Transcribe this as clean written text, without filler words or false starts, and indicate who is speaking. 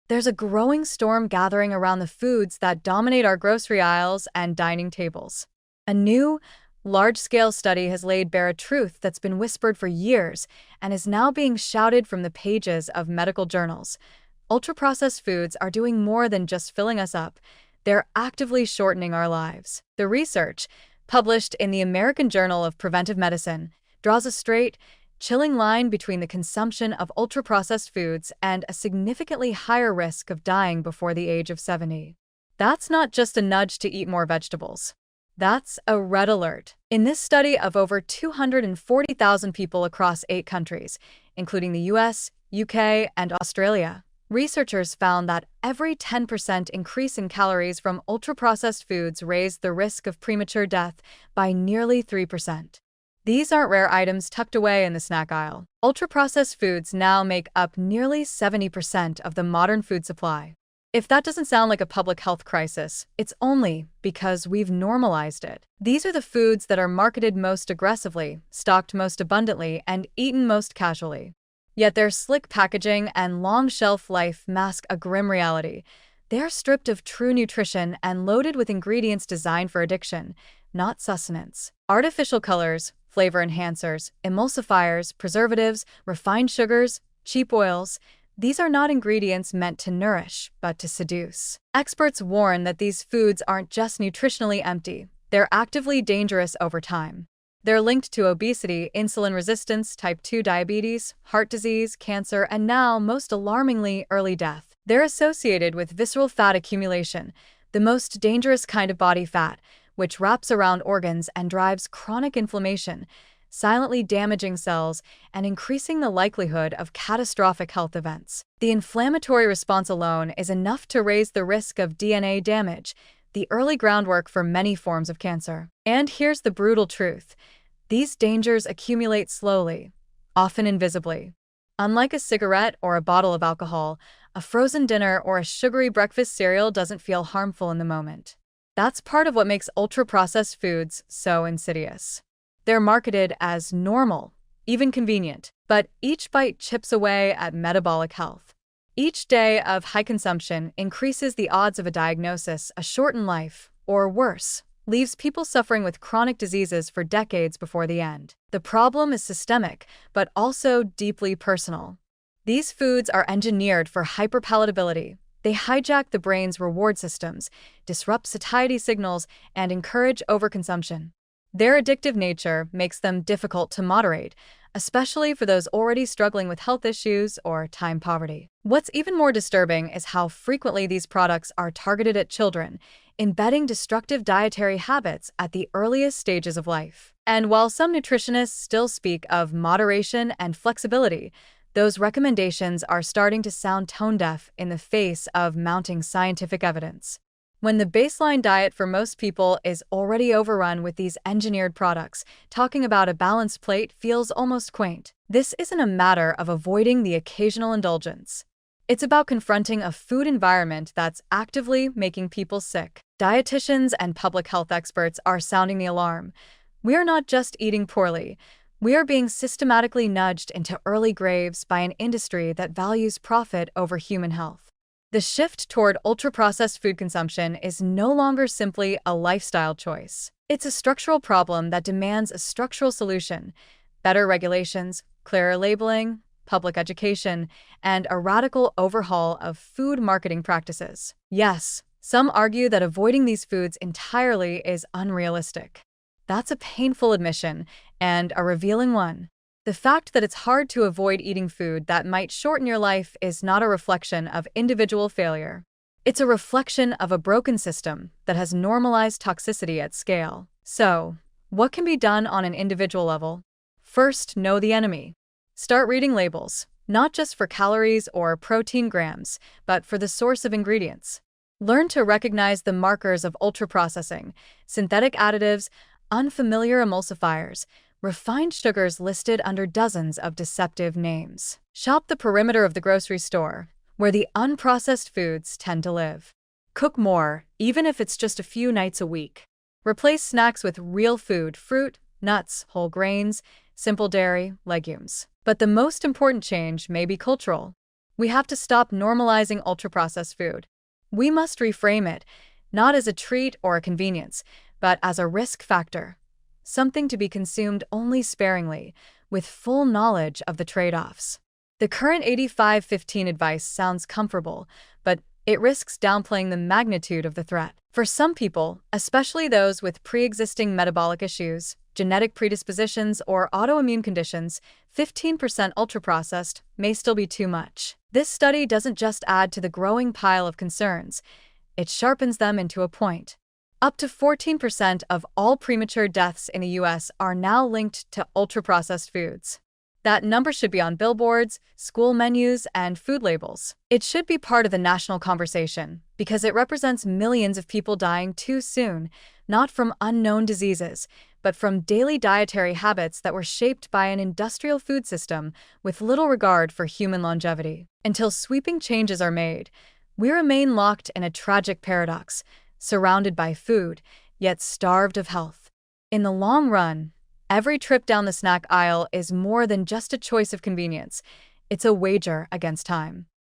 Speaker 1: There's a growing storm gathering around the foods that dominate our grocery aisles and dining tables. A new, large-scale study has laid bare a truth that's been whispered for years and is now being shouted from the pages of medical journals. Ultra-processed foods are doing more than just filling us up. They're actively shortening our lives. The research, published in the American Journal of Preventive Medicine, draws a straight, chilling line between the consumption of ultra-processed foods and a significantly higher risk of dying before the age of 70. That's not just a nudge to eat more vegetables. That's a red alert. In this study of over 240,000 people across 8 countries, including the US, UK, and Australia, researchers found that every 10% increase in calories from ultra-processed foods raised the risk of premature death by nearly 3%. These aren't rare items tucked away in the snack aisle. Ultra-processed foods now make up nearly 70% of the modern food supply. If that doesn't sound like a public health crisis, it's only because we've normalized it. These are the foods that are marketed most aggressively, stocked most abundantly, and eaten most casually. Yet their slick packaging and long shelf life mask a grim reality. They're stripped of true nutrition and loaded with ingredients designed for addiction, not sustenance. Artificial colors, flavor enhancers, emulsifiers, preservatives, refined sugars, cheap oils – these are not ingredients meant to nourish, but to seduce. Experts warn that these foods aren't just nutritionally empty, they're actively dangerous over time. They're linked to obesity, insulin resistance, type 2 diabetes, heart disease, cancer, and now, most alarmingly, early death. They're associated with visceral fat accumulation, the most dangerous kind of body fat, which wraps around organs and drives chronic inflammation, silently damaging cells and increasing the likelihood of catastrophic health events. The inflammatory response alone is enough to raise the risk of DNA damage, the early groundwork for many forms of cancer. And here's the brutal truth. These dangers accumulate slowly, often invisibly. Unlike a cigarette or a bottle of alcohol, a frozen dinner or a sugary breakfast cereal doesn't feel harmful in the moment. That's part of what makes ultra-processed foods so insidious. They're marketed as normal, even convenient, but each bite chips away at metabolic health. Each day of high consumption increases the odds of a diagnosis, a shortened life, or worse, leaves people suffering with chronic diseases for decades before the end. The problem is systemic, but also deeply personal. These foods are engineered for hyperpalatability. They hijack the brain's reward systems, disrupt satiety signals, and encourage overconsumption. Their addictive nature makes them difficult to moderate, especially for those already struggling with health issues or time poverty. What's even more disturbing is how frequently these products are targeted at children, embedding destructive dietary habits at the earliest stages of life. And while some nutritionists still speak of moderation and flexibility, those recommendations are starting to sound tone-deaf in the face of mounting scientific evidence. When the baseline diet for most people is already overrun with these engineered products, talking about a balanced plate feels almost quaint. This isn't a matter of avoiding the occasional indulgence. It's about confronting a food environment that's actively making people sick. Dietitians and public health experts are sounding the alarm. We are not just eating poorly. We are being systematically nudged into early graves by an industry that values profit over human health. The shift toward ultra-processed food consumption is no longer simply a lifestyle choice. It's a structural problem that demands a structural solution, better regulations, clearer labeling, public education, and a radical overhaul of food marketing practices. Yes, some argue that avoiding these foods entirely is unrealistic. That's a painful admission, and a revealing one. The fact that it's hard to avoid eating food that might shorten your life is not a reflection of individual failure. It's a reflection of a broken system that has normalized toxicity at scale. So, what can be done on an individual level? First, know the enemy. Start reading labels, not just for calories or protein grams, but for the source of ingredients. Learn to recognize the markers of ultra-processing, synthetic additives, unfamiliar emulsifiers, refined sugars listed under dozens of deceptive names. Shop the perimeter of the grocery store, where the unprocessed foods tend to live. Cook more, even if it's just a few nights a week. Replace snacks with real food, fruit, nuts, whole grains, simple dairy, legumes. But the most important change may be cultural. We have to stop normalizing ultra-processed food. We must reframe it, not as a treat or a convenience, but as a risk factor, something to be consumed only sparingly, with full knowledge of the trade-offs. The current 85-15 advice sounds comfortable, but it risks downplaying the magnitude of the threat. For some people, especially those with pre-existing metabolic issues, genetic predispositions, or autoimmune conditions, 15% ultra-processed may still be too much. This study doesn't just add to the growing pile of concerns, it sharpens them into a point. Up to 14% of all premature deaths in the US are now linked to ultra-processed foods. That number should be on billboards, school menus, and food labels. It should be part of the national conversation because it represents millions of people dying too soon, not from unknown diseases, but from daily dietary habits that were shaped by an industrial food system with little regard for human longevity. Until sweeping changes are made, we remain locked in a tragic paradox, surrounded by food, yet starved of health. In the long run, every trip down the snack aisle is more than just a choice of convenience. It's a wager against time.